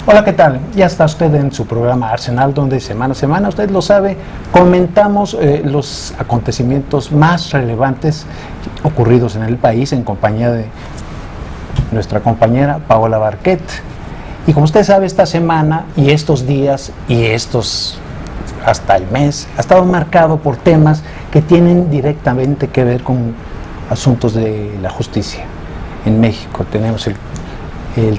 Hola, ¿qué tal? Ya está usted en su programa Arsenal, donde semana a semana, usted lo sabe, comentamos los acontecimientos más relevantes ocurridos en el país en compañía de nuestra compañera Paola Barquet. Y como usted sabe, esta semana y estos días y hasta el mes ha estado marcado por temas que tienen directamente que ver con asuntos de la justicia. En México tenemos el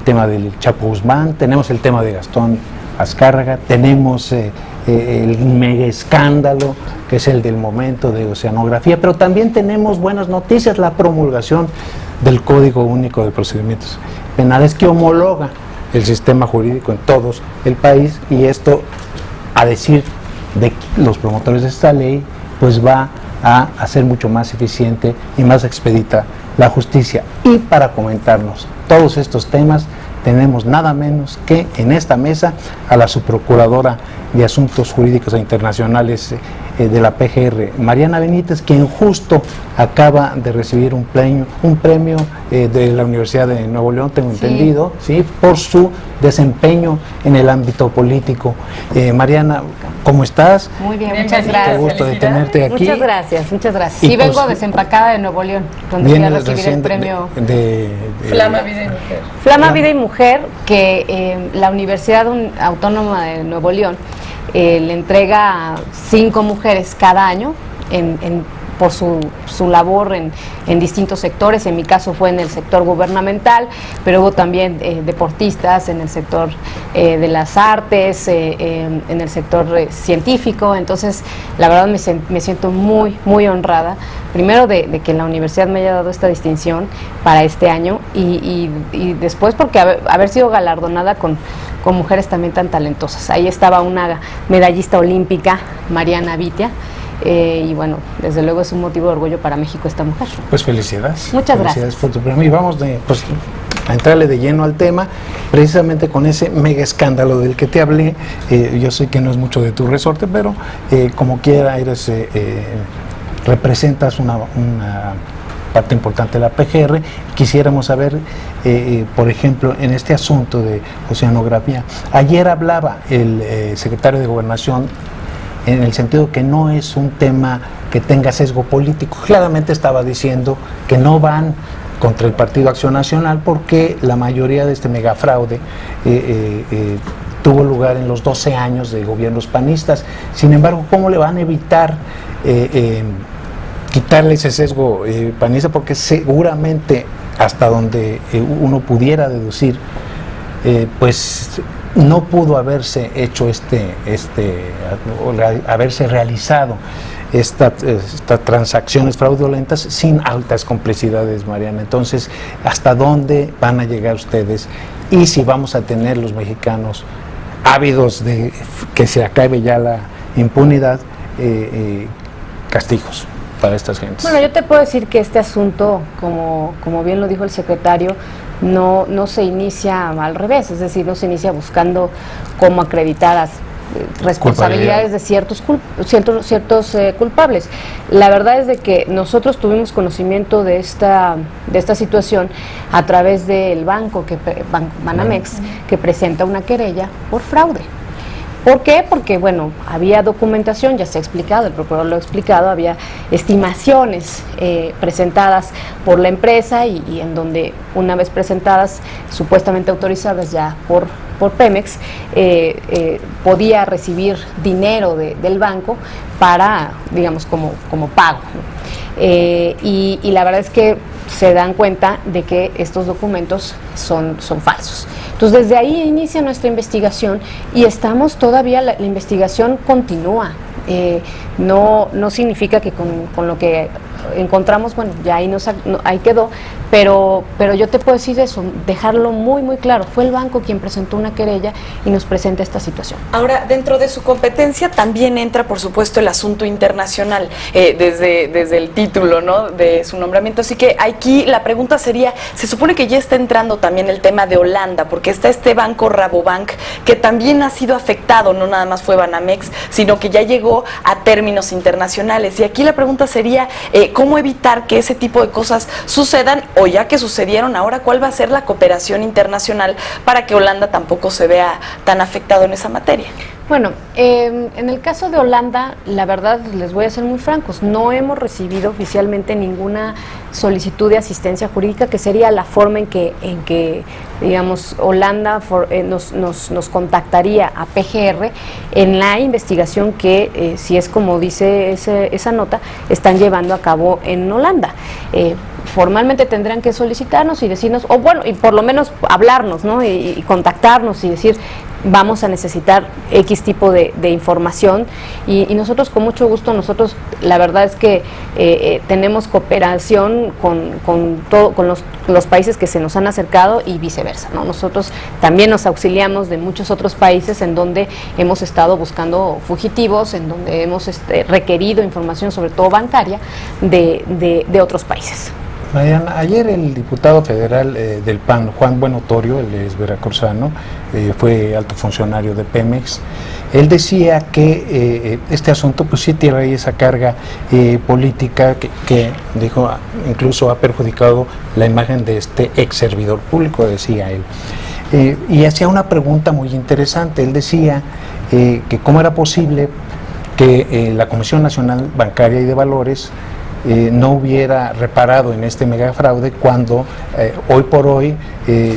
tema del Chapo Guzmán, tenemos el tema de Gastón Azcárraga, tenemos el mega escándalo que es el del momento de Oceanografía, pero también tenemos buenas noticias, la promulgación del Código Único de Procedimientos Penales que homologa el sistema jurídico en todo el país, y esto, a decir de los promotores de esta ley, pues va a hacer mucho más eficiente y más expedita la justicia. Y para comentarnos todos estos temas tenemos nada menos que en esta mesa a la subprocuradora de Asuntos Jurídicos e Internacionales de la PGR, Mariana Benítez, quien justo acaba de recibir un premio de la Universidad de Nuevo León, tengo entendido, ¿sí? Por su desempeño en el ámbito político. Mariana, ¿cómo estás? Muy bien, muchas gracias. Qué gusto de tenerte aquí. Muchas gracias, muchas gracias. Y Sí, vengo pues, desempacada de Nuevo León, donde voy a recibir el premio Flama Vida y Mujer. Flama Vida y Mujer, que la Universidad Autónoma de Nuevo León le entrega a 5 mujeres cada año por su labor en distintos sectores. En mi caso fue en el sector gubernamental, pero hubo también deportistas en el sector de las artes, en el sector científico. Entonces, la verdad me siento muy, muy honrada, primero de que la universidad me haya dado esta distinción para este año, y después porque haber sido galardonada con mujeres también tan talentosas. Ahí estaba una medallista olímpica, Mariana Vitia, y bueno, desde luego es un motivo de orgullo para México esta mujer. Pues felicidades. Muchas felicidades gracias. por tu premio. Y vamos a entrarle de lleno al tema, precisamente con ese mega escándalo del que te hablé. Yo sé que no es mucho de tu resorte, pero como quiera representas una parte importante de la PGR. Quisiéramos saber, por ejemplo, en este asunto de Oceanografía, ayer hablaba el secretario de Gobernación en el sentido que no es un tema que tenga sesgo político. Claramente estaba diciendo que no van contra el Partido Acción Nacional porque la mayoría de este megafraude tuvo lugar en los 12 años de gobiernos panistas. Sin embargo, ¿cómo le van a evitar quitarle ese sesgo panista? Porque seguramente, hasta donde uno pudiera deducir, pues no pudo haberse hecho haberse realizado estas transacciones fraudulentas sin altas complicidades, Mariana. Entonces, ¿hasta dónde van a llegar ustedes? Y si vamos a tener los mexicanos ávidos de que se acabe ya la impunidad, castigos para estas gentes. Bueno, yo te puedo decir que este asunto, como bien lo dijo el secretario, no se inicia al revés, es decir, no se inicia buscando cómo acreditar las responsabilidades de ciertos culpables. La verdad es de que nosotros tuvimos conocimiento de esta situación a través del banco, Banamex, que presenta una querella por fraude. ¿Por qué? Porque, bueno, había documentación, ya se ha explicado, el procurador lo ha explicado, había estimaciones presentadas por la empresa y en donde, una vez presentadas, supuestamente autorizadas ya por Pemex, podía recibir dinero del banco para, digamos, como pago, ¿no? Y la verdad es que se dan cuenta de que estos documentos son falsos. Entonces, desde ahí inicia nuestra investigación y estamos todavía, la investigación continúa. No significa que con lo que encontramos, bueno, ya ahí quedó, pero yo te puedo decir eso, dejarlo muy, muy claro. Fue el banco quien presentó una querella y nos presenta esta situación. Ahora, dentro de su competencia también entra, por supuesto, el asunto internacional, desde el título, ¿no?, de su nombramiento. Así que aquí la pregunta sería, se supone que ya está entrando también el tema de Holanda, porque está este banco Rabobank, que también ha sido afectado, no nada más fue Banamex, sino que ya llegó a términos internacionales. Y aquí la pregunta sería, ¿cómo evitar que ese tipo de cosas sucedan o ya que sucedieron, ahora cuál va a ser la cooperación internacional para que Holanda tampoco se vea tan afectado en esa materia? Bueno, en el caso de Holanda, la verdad, les voy a ser muy francos, no hemos recibido oficialmente ninguna solicitud de asistencia jurídica, que sería la forma en que digamos, Holanda nos contactaría a PGR en la investigación que, si es como dice esa nota, están llevando a cabo en Holanda. Formalmente tendrán que solicitarnos y decirnos, o bueno, y por lo menos hablarnos, ¿no? Y contactarnos y decir, vamos a necesitar X tipo de información, y nosotros con mucho gusto, nosotros la verdad es que tenemos cooperación con los países que se nos han acercado y viceversa, ¿no? Nosotros también nos auxiliamos de muchos otros países en donde hemos estado buscando fugitivos, en donde hemos requerido información, sobre todo bancaria, de otros países. Mariana, ayer el diputado federal del PAN, Juan Buenotorio, él es veracruzano, fue alto funcionario de Pemex, él decía que este asunto pues sí tiene ahí esa carga política que dijo incluso ha perjudicado la imagen de este ex servidor público, decía él. Y hacía una pregunta muy interesante, él decía que cómo era posible que la Comisión Nacional Bancaria y de Valores no hubiera reparado en este megafraude cuando hoy por hoy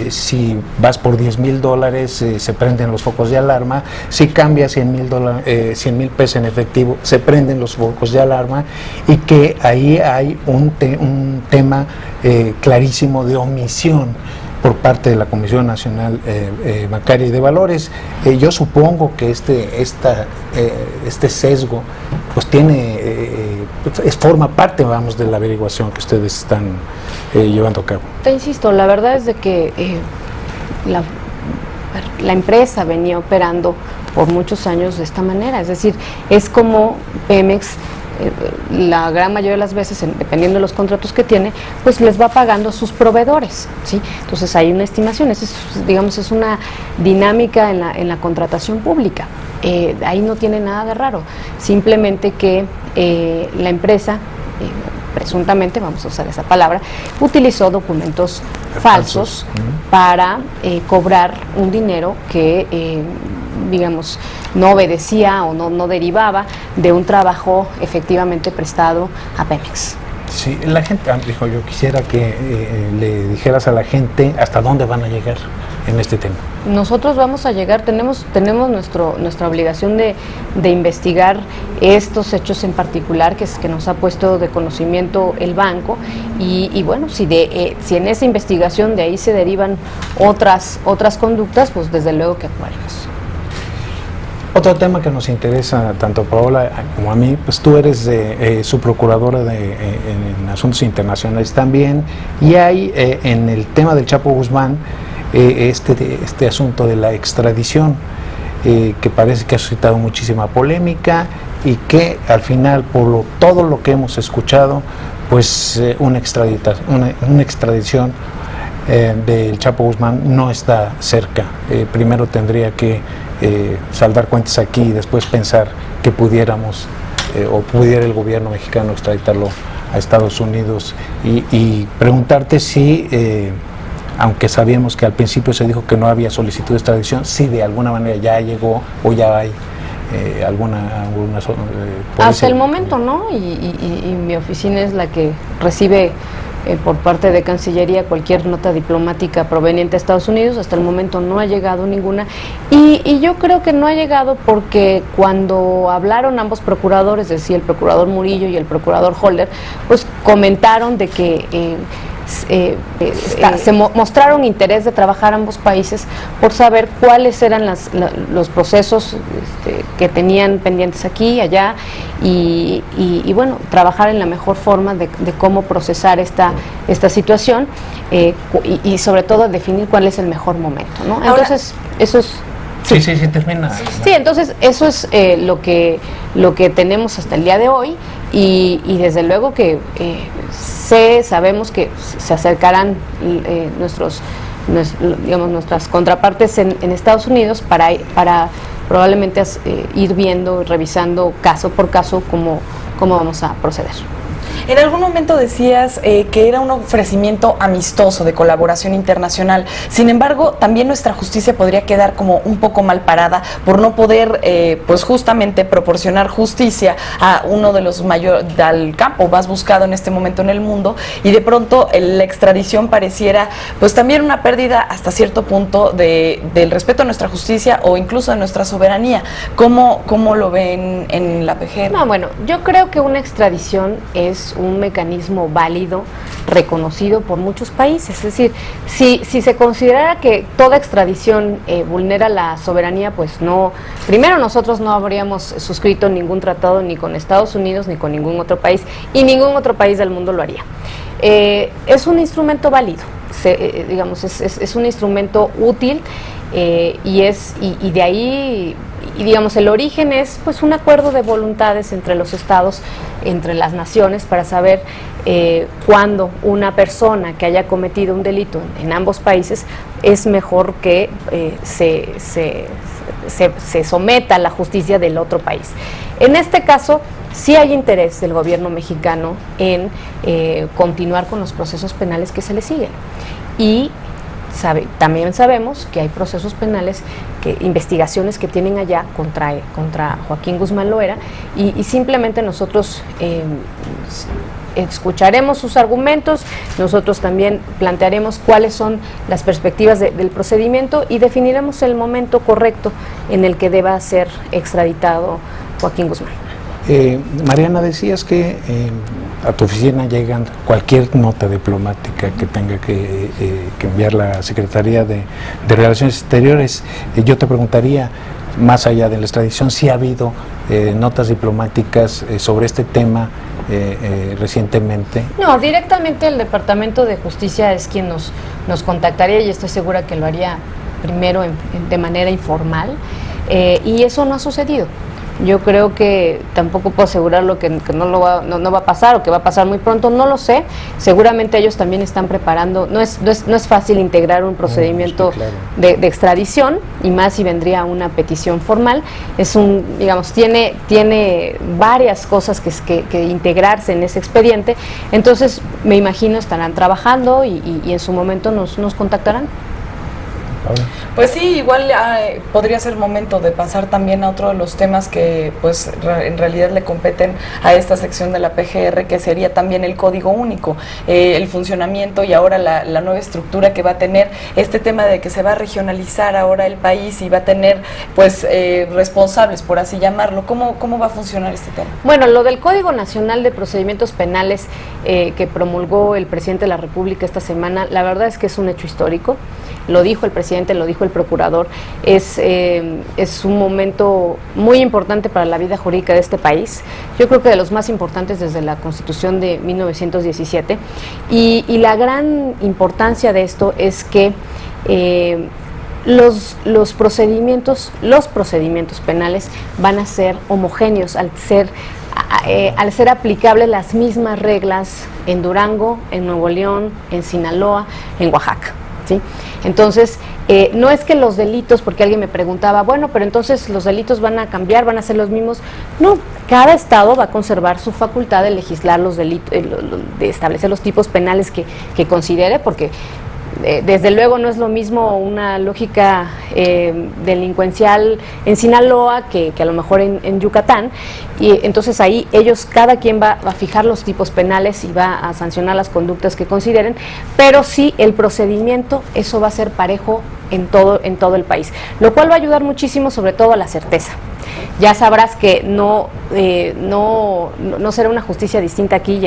si vas por $10,000 se prenden los focos de alarma, si cambias $100,000 pesos en efectivo se prenden los focos de alarma, y que ahí hay un tema clarísimo de omisión por parte de la Comisión Nacional Bancaria y de Valores. Yo supongo que este sesgo pues forma parte, vamos, de la averiguación que ustedes están llevando a cabo. Te insisto, la verdad es de que la empresa venía operando por muchos años de esta manera, es decir, es como Pemex, la gran mayoría de las veces, dependiendo de los contratos que tiene, pues les va pagando a sus proveedores, ¿sí? Entonces hay una estimación, es una dinámica en la contratación pública. Ahí no tiene nada de raro, simplemente que la empresa, presuntamente, vamos a usar esa palabra, utilizó documentos falsos para cobrar un dinero que digamos, no obedecía o no derivaba de un trabajo efectivamente prestado a Pemex. Sí, la gente, dijo, yo quisiera que le dijeras a la gente hasta dónde van a llegar en este tema. Nosotros vamos a llegar, tenemos nuestra obligación de investigar estos hechos en particular que nos ha puesto de conocimiento el banco, y bueno, si en esa investigación de ahí se derivan otras conductas, pues desde luego que actuaremos. Otro tema que nos interesa tanto a Paola como a mí, pues tú eres su procuradora en asuntos internacionales también, y hay en el tema del Chapo Guzmán este asunto de la extradición, que parece que ha suscitado muchísima polémica, y que al final, por todo lo que hemos escuchado, pues una extradición del Chapo Guzmán no está cerca. Primero tendría que saldar cuentas aquí y después pensar que pudiéramos o pudiera el gobierno mexicano extraditarlo a Estados Unidos, y preguntarte si, aunque sabíamos que al principio se dijo que no había solicitud de extradición, si de alguna manera ya llegó o ya hay alguna hasta el momento no, y mi oficina es la que recibe por parte de Cancillería cualquier nota diplomática proveniente de Estados Unidos. Hasta el momento no ha llegado ninguna, y yo creo que no ha llegado porque cuando hablaron ambos procuradores, es decir, el procurador Murillo y el procurador Holder, pues comentaron de que se mostraron interés de trabajar ambos países por saber cuáles eran los procesos que tenían pendientes aquí y allá, y bueno, trabajar en la mejor forma de cómo procesar esta situación, y sobre todo definir cuál es el mejor momento, ¿no? Entonces, eso es... Sí, termina. Sí, entonces eso es lo que tenemos hasta el día de hoy, y desde luego que sabemos que se acercarán nuestras contrapartes en Estados Unidos para probablemente ir viendo y revisando caso por caso cómo vamos a proceder. En algún momento decías que era un ofrecimiento amistoso de colaboración internacional. Sin embargo, también nuestra justicia podría quedar como un poco mal parada por no poder, pues justamente proporcionar justicia a uno de los mayores, al campo más buscado en este momento en el mundo, y de pronto la extradición pareciera, pues también una pérdida hasta cierto punto del respeto a nuestra justicia o incluso de nuestra soberanía. ¿Cómo lo ven en la PGR? No, bueno, yo creo que una extradición es un mecanismo válido, reconocido por muchos países. Es decir, si se considerara que toda extradición vulnera la soberanía, pues no, primero nosotros no habríamos suscrito ningún tratado ni con Estados Unidos ni con ningún otro país, y ningún otro país del mundo lo haría. Es un instrumento válido, digamos, es un instrumento útil, y de ahí, y digamos, el origen es pues un acuerdo de voluntades entre los estados, entre las naciones, para saber cuándo una persona que haya cometido un delito en ambos países es mejor que se someta a la justicia del otro país. En este caso, sí hay interés del gobierno mexicano en continuar con los procesos penales que se le siguen. Y también sabemos que hay procesos penales, investigaciones que tienen allá contra Joaquín Guzmán Loera, y simplemente nosotros escucharemos sus argumentos, nosotros también plantearemos cuáles son las perspectivas del procedimiento y definiremos el momento correcto en el que deba ser extraditado Joaquín Guzmán. Mariana, decías que a tu oficina llegan cualquier nota diplomática que tenga que enviar la Secretaría de Relaciones Exteriores. Yo te preguntaría, más allá de la extradición, si ha habido notas diplomáticas sobre este tema recientemente. No, directamente el Departamento de Justicia es quien nos contactaría, y estoy segura que lo haría primero de manera informal, y eso no ha sucedido. Yo creo que tampoco puedo asegurar que no va a pasar, o que va a pasar muy pronto, no lo sé. Seguramente ellos también están preparando. No es fácil integrar un procedimiento de extradición, y más si vendría una petición formal. Digamos, tiene varias cosas que integrarse en ese expediente. Entonces, me imagino estarán trabajando y en su momento nos contactarán. Pues sí, igual podría ser momento de pasar también a otro de los temas que pues en realidad le competen a esta sección de la PGR, que sería también el Código Único, el funcionamiento y ahora la nueva estructura que va a tener este tema de que se va a regionalizar ahora el país y va a tener pues responsables, por así llamarlo. ¿Cómo va a funcionar este tema? Bueno, lo del Código Nacional de Procedimientos Penales que promulgó el presidente de la República esta semana, la verdad es que es un hecho histórico. Lo dijo el presidente, lo dijo el procurador, es un momento muy importante para la vida jurídica de este país. Yo creo que de los más importantes desde la Constitución de 1917, y la gran importancia de esto es que los procedimientos penales van a ser homogéneos al ser aplicables las mismas reglas en Durango, en Nuevo León, en Sinaloa, en Oaxaca, ¿sí? Entonces, no es que los delitos, porque alguien me preguntaba, bueno, pero entonces los delitos van a cambiar, van a ser los mismos. No, cada estado va a conservar su facultad de legislar los delitos, de establecer los tipos penales que considere, porque desde luego no es lo mismo una lógica delincuencial en Sinaloa que a lo mejor en Yucatán, y entonces ahí cada quien va a fijar los tipos penales y va a sancionar las conductas que consideren, pero sí el procedimiento, eso va a ser parejo en todo el país, lo cual va a ayudar muchísimo, sobre todo a la certeza. Ya sabrás que no será una justicia distinta aquí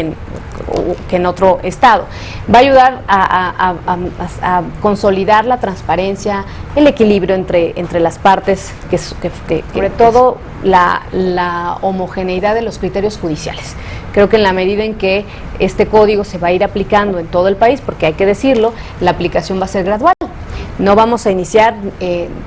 que en otro estado. Va a ayudar a consolidar la transparencia, el equilibrio entre las partes, que sobre todo la homogeneidad de los criterios judiciales. Creo que en la medida en que este código se va a ir aplicando en todo el país, porque hay que decirlo, la aplicación va a ser gradual. No vamos a iniciar,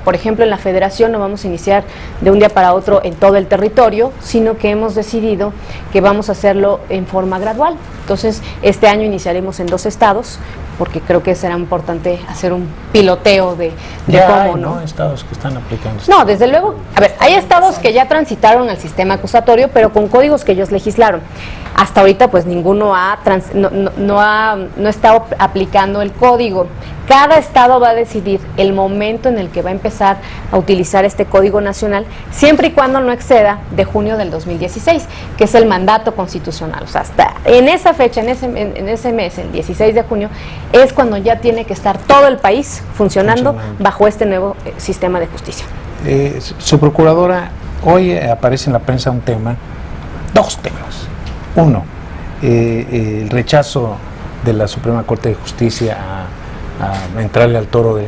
por ejemplo, en la Federación no vamos a iniciar de un día para otro en todo el territorio, sino que hemos decidido que vamos a hacerlo en forma gradual. Entonces, este año iniciaremos en 2 estados, porque creo que será importante hacer un piloteo de cómo, ¿no? Estados que están aplicando. No, desde luego, a ver, Hay estados que ya transitaron al sistema acusatorio, pero con códigos que ellos legislaron. Hasta ahorita pues ninguno no ha estado aplicando el código. Cada estado va a decidir el momento en el que va a empezar a utilizar este código nacional, siempre y cuando no exceda de junio del 2016, que es el mandato constitucional. O sea, hasta en esa fecha, en ese mes, el 16 de junio, es cuando ya tiene que estar todo el país funcionando bajo este nuevo sistema de justicia. Su procuradora, hoy aparece en la prensa dos temas. Uno, el rechazo de la Suprema Corte de Justicia a entrarle al toro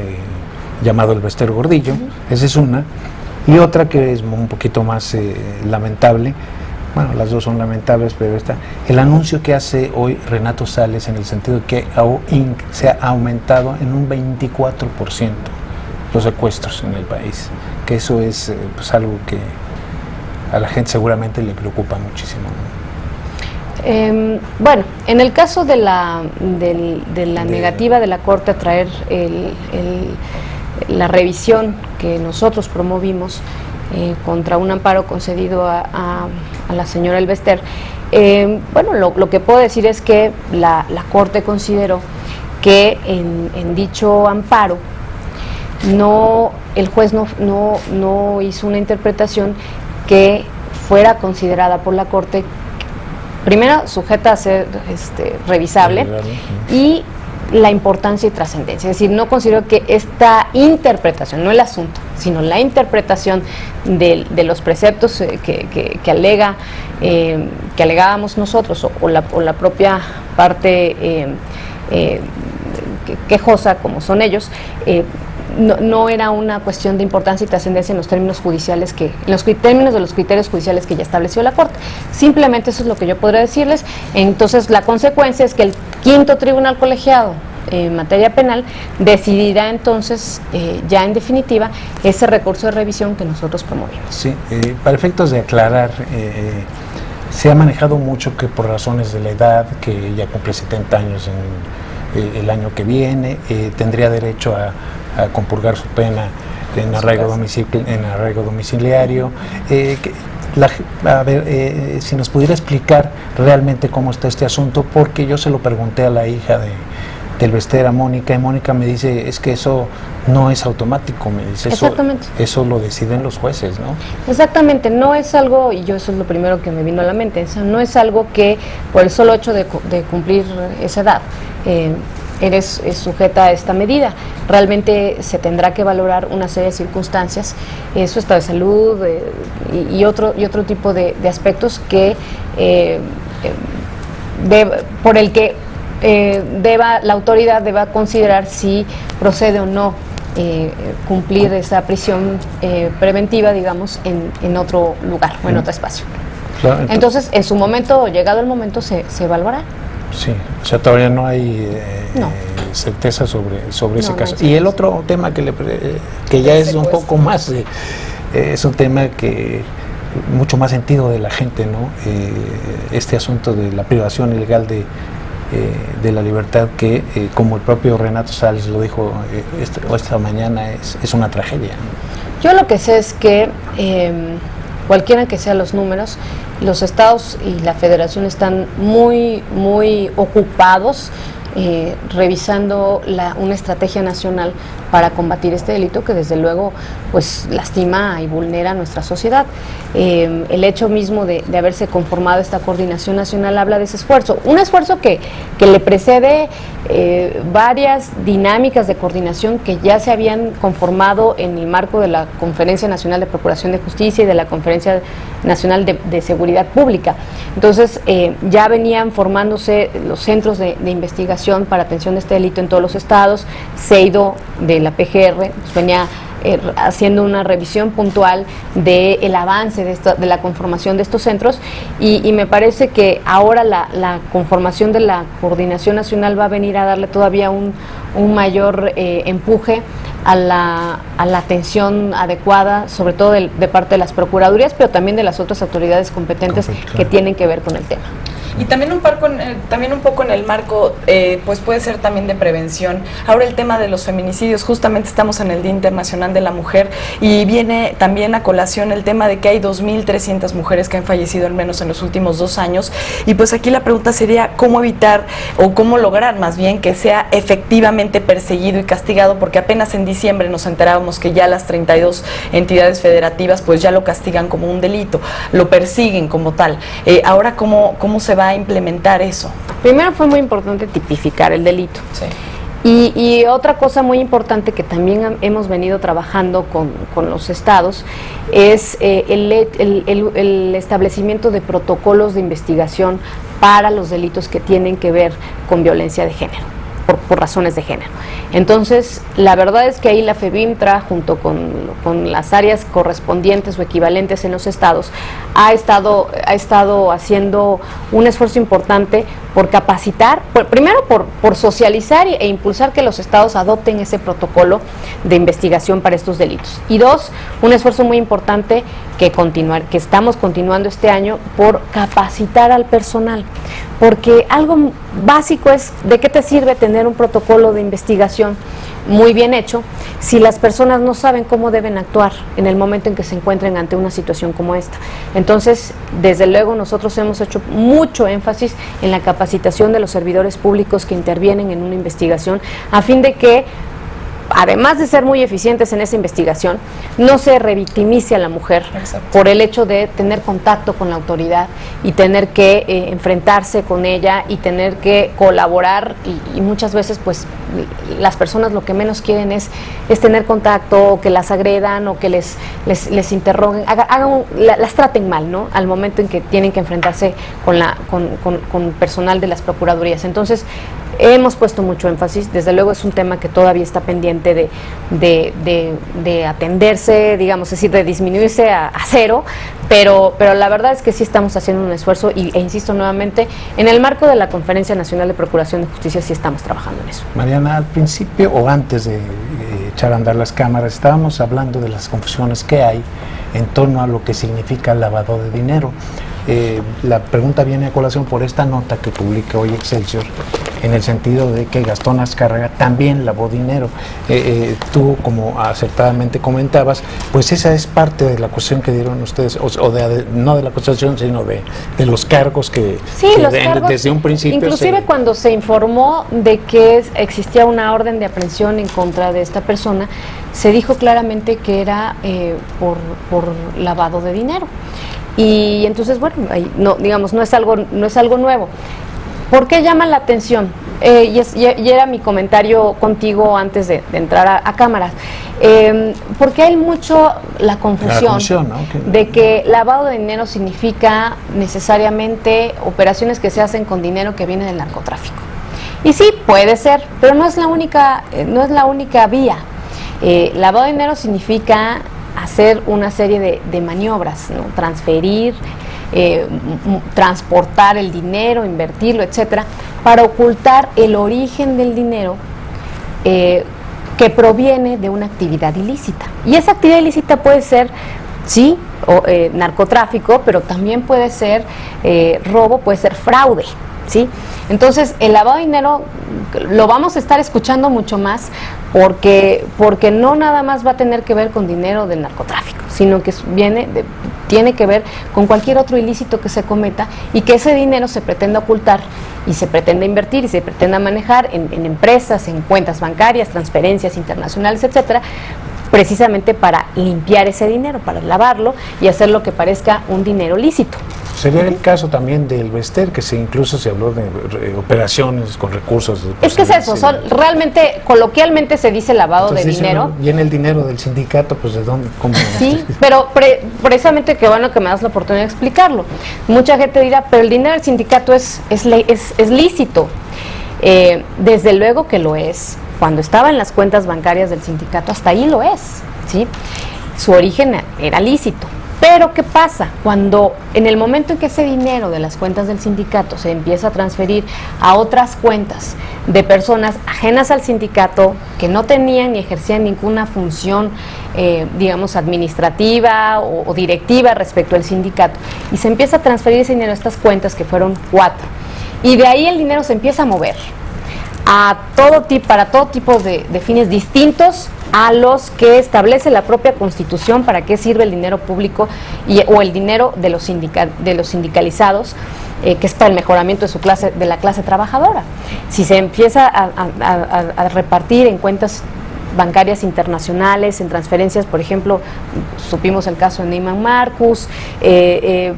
llamado el Bester Gordillo, esa es una, y otra que es un poquito más lamentable, bueno, las dos son lamentables, pero el anuncio que hace hoy Renato Sales en el sentido de que se ha aumentado en un 24% los secuestros en el país, que eso es pues algo que a la gente seguramente le preocupa muchísimo, ¿no? Bueno, en el caso de la negativa de la Corte a traer la revisión que nosotros promovimos contra un amparo concedido a la señora Elvester, bueno, lo que puedo decir es que la Corte consideró que en dicho amparo el juez no hizo una interpretación que fuera considerada por la Corte, primero sujeta a ser revisable, y la importancia y trascendencia. Es decir, no considero que esta interpretación, no el asunto, sino la interpretación de los preceptos que alegábamos nosotros o la propia parte quejosa, como son ellos, no era una cuestión de importancia y trascendencia en los términos judiciales términos de los criterios judiciales que ya estableció la Corte. Simplemente eso es lo que yo podría decirles. Entonces, la consecuencia es que el quinto tribunal colegiado en materia penal decidirá entonces ya en definitiva ese recurso de revisión que nosotros promovimos. Sí, para efectos de aclarar, se ha manejado mucho que por razones de la edad, que ya cumple 70 años el año que viene, tendría derecho a compurgar su pena en arraigo domiciliario. Si nos pudiera explicar realmente cómo está este asunto, porque yo se lo pregunté a la hija del Bester, a Mónica, y Mónica me dice, es que eso no es automático, me dice, eso lo deciden los jueces, ¿no? Exactamente, no es algo, y yo eso es lo primero que me vino a la mente, eso no es algo que por el solo hecho de cumplir esa edad eres sujeta a esta medida. Realmente se tendrá que valorar una serie de circunstancias, su estado de salud y otro tipo de aspectos que por el que la autoridad deba considerar si procede o no cumplir esa prisión preventiva, digamos, en otro lugar o en otro espacio. Claro, entonces, en su momento, llegado el momento, se evaluará. Sí, o sea, todavía no hay certeza sobre ese caso. Y el otro tema que ya es un poco más, es un tema que mucho más sentido de la gente, ¿no? Este asunto de la privación ilegal de la libertad, que como el propio Renato Sales lo dijo esta mañana, es una tragedia. Yo lo que sé es que cualquiera que sean los números, los estados y la federación están muy ocupados revisando una estrategia nacional para combatir este delito que desde luego pues lastima y vulnera a nuestra sociedad. El hecho mismo de haberse conformado esta coordinación nacional habla de ese esfuerzo, un esfuerzo que le precede varias dinámicas de coordinación que ya se habían conformado en el marco de la Conferencia Nacional de Procuración de Justicia y de la Conferencia Nacional de Seguridad Pública. Entonces ya venían formándose los centros de investigación para atención de este delito en todos los estados. CEIDO de la PGR pues venía haciendo una revisión puntual del avance de la conformación de estos centros, y me parece que ahora la conformación de la coordinación nacional va a venir a darle todavía un mayor empuje a la atención adecuada, sobre todo de parte de las procuradurías, pero también de las otras autoridades competentes que tienen que ver con el tema. Y también también un poco en el marco, pues puede ser también de prevención. Ahora el tema de los feminicidios, justamente estamos en el Día Internacional de la Mujer y viene también a colación el tema de que hay 2.300 mujeres que han fallecido al menos en los últimos 2 años. Y pues aquí la pregunta sería cómo evitar o cómo lograr más bien que sea efectivamente perseguido y castigado, porque apenas en diciembre nos enterábamos que ya las 32 entidades federativas pues ya lo castigan como un delito, lo persiguen como tal. Ahora, ¿cómo se va a implementar eso? Primero fue muy importante tipificar el delito. Sí. Y otra cosa muy importante que también hemos venido trabajando con los estados es el establecimiento de protocolos de investigación para los delitos que tienen que ver con violencia de género, por razones de género. Entonces, la verdad es que ahí la FEBIMTRA, junto con las áreas correspondientes o equivalentes en los estados, ha estado haciendo un esfuerzo importante por capacitar, primero por socializar e impulsar que los estados adopten ese protocolo de investigación para estos delitos. Y dos, un esfuerzo muy importante que estamos continuando este año por capacitar al personal. Porque algo básico es, ¿de qué te sirve tener un protocolo de investigación muy bien hecho si las personas no saben cómo deben actuar en el momento en que se encuentren ante una situación como esta? Entonces, desde luego nosotros hemos hecho mucho énfasis en la capacitación de los servidores públicos que intervienen en una investigación, a fin de que, además de ser muy eficientes en esa investigación, no se revictimice a la mujer. Exacto. Por el hecho de tener contacto con la autoridad y tener que enfrentarse con ella y tener que colaborar y muchas veces pues las personas lo que menos quieren es tener contacto, o que las agredan o que les interroguen, las traten mal, ¿no? Al momento en que tienen que enfrentarse con personal de las procuradurías. Entonces, hemos puesto mucho énfasis, desde luego es un tema que todavía está pendiente de atenderse, digamos, es decir, de disminuirse a cero, pero la verdad es que sí estamos haciendo un esfuerzo e insisto nuevamente, en el marco de la Conferencia Nacional de Procuración de Justicia sí estamos trabajando en eso. Mariana, al principio o antes de echar a andar las cámaras, estábamos hablando de las confusiones que hay en torno a lo que significa el lavado de dinero. La pregunta viene a colación por esta nota que publica hoy Excelsior, en el sentido de que Gastón Azcárraga también lavó dinero. Tú, como acertadamente comentabas, pues esa es parte de la acusación que dieron ustedes, no de la acusación, sino de los cargos que, sí, los cargos, desde un principio. Inclusive cuando se informó de que existía una orden de aprehensión en contra de esta persona, se dijo claramente que era por lavado de dinero. Y entonces, bueno, no es algo nuevo. ¿Por qué llama la atención? Y era mi comentario contigo antes de entrar a cámaras. Porque hay mucho la confusión, ¿no? De que lavado de dinero significa necesariamente operaciones que se hacen con dinero que viene del narcotráfico. Y sí, puede ser, pero no es la única vía. Lavado de dinero significa hacer una serie de maniobras, ¿no? Transferir, transportar el dinero, invertirlo, etcétera, para ocultar el origen del dinero que proviene de una actividad ilícita. Y esa actividad ilícita puede ser, sí, narcotráfico, pero también puede ser robo, puede ser fraude, ¿sí? Entonces, el lavado de dinero lo vamos a estar escuchando mucho más porque no nada más va a tener que ver con dinero del narcotráfico, sino que tiene que ver con cualquier otro ilícito que se cometa y que ese dinero se pretenda ocultar y se pretenda invertir y se pretenda manejar en empresas, en cuentas bancarias, transferencias internacionales, etcétera, precisamente para limpiar ese dinero, para lavarlo y hacer lo que parezca un dinero lícito. Sería el caso también del Bester, que incluso se habló de operaciones con recursos. Es que es eso, realmente, coloquialmente se dice lavado de dinero. Viene el dinero del sindicato, pues ¿de dónde? ¿Cómo? Sí, pero precisamente qué bueno que me das la oportunidad de explicarlo. Mucha gente dirá, pero el dinero del sindicato es lícito. Desde luego que lo es. Cuando estaba en las cuentas bancarias del sindicato, hasta ahí lo es, ¿sí? Su origen era lícito. Pero ¿qué pasa? Cuando en el momento en que ese dinero de las cuentas del sindicato se empieza a transferir a otras cuentas de personas ajenas al sindicato que no tenían ni ejercían ninguna función, digamos, administrativa o directiva respecto al sindicato, y se empieza a transferir ese dinero a estas cuentas, que fueron 4, y de ahí el dinero se empieza a mover para todo tipo de fines distintos a los que establece la propia Constitución para qué sirve el dinero público o el dinero de los sindicalizados, que es para el mejoramiento de la clase trabajadora. Si se empieza a repartir en cuentas bancarias internacionales, en transferencias, por ejemplo, supimos el caso de Neiman Marcus,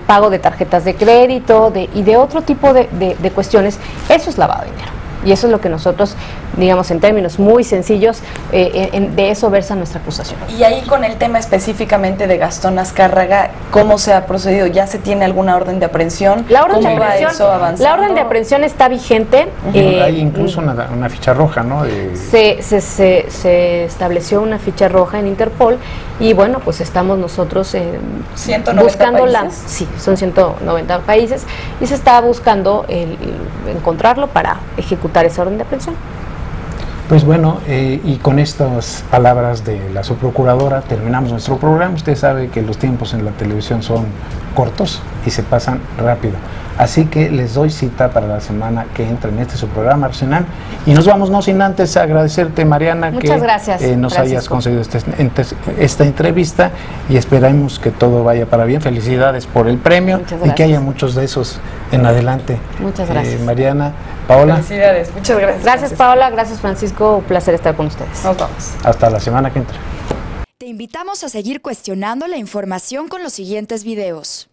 pago de tarjetas de crédito y de otro tipo de cuestiones, eso es lavado de dinero. Y eso es lo que nosotros, digamos, en términos muy sencillos, de eso versa nuestra acusación. Y ahí, con el tema específicamente de Gastón Azcárraga, ¿cómo se ha procedido? ¿Ya se tiene alguna orden de aprehensión? La orden, ¿Cómo va eso avanzando? La orden de aprehensión está vigente. Hay incluso una ficha roja, ¿no? Se estableció una ficha roja en Interpol, y bueno, pues estamos nosotros 190 buscando países. sí, son 190 países, y se está buscando encontrarlo para ejecutar esa orden de aprehensión. Pues bueno, y con estas palabras de la subprocuradora terminamos nuestro programa. Usted sabe que los tiempos en la televisión son cortos y se pasan rápido. Así que les doy cita para la semana que entra en este su programa Arsenal. Y nos vamos, no sin antes agradecerte, Mariana, muchas gracias, nos Francisco, hayas concedido esta entrevista, y esperamos que todo vaya para bien. Felicidades por el premio y que haya muchos de esos en adelante. Muchas gracias. Mariana, Paola. Felicidades, muchas gracias. Gracias, Paola, gracias, Francisco, un placer estar con ustedes. Nos vamos. Hasta la semana que entra. Te invitamos a seguir cuestionando la información con los siguientes videos.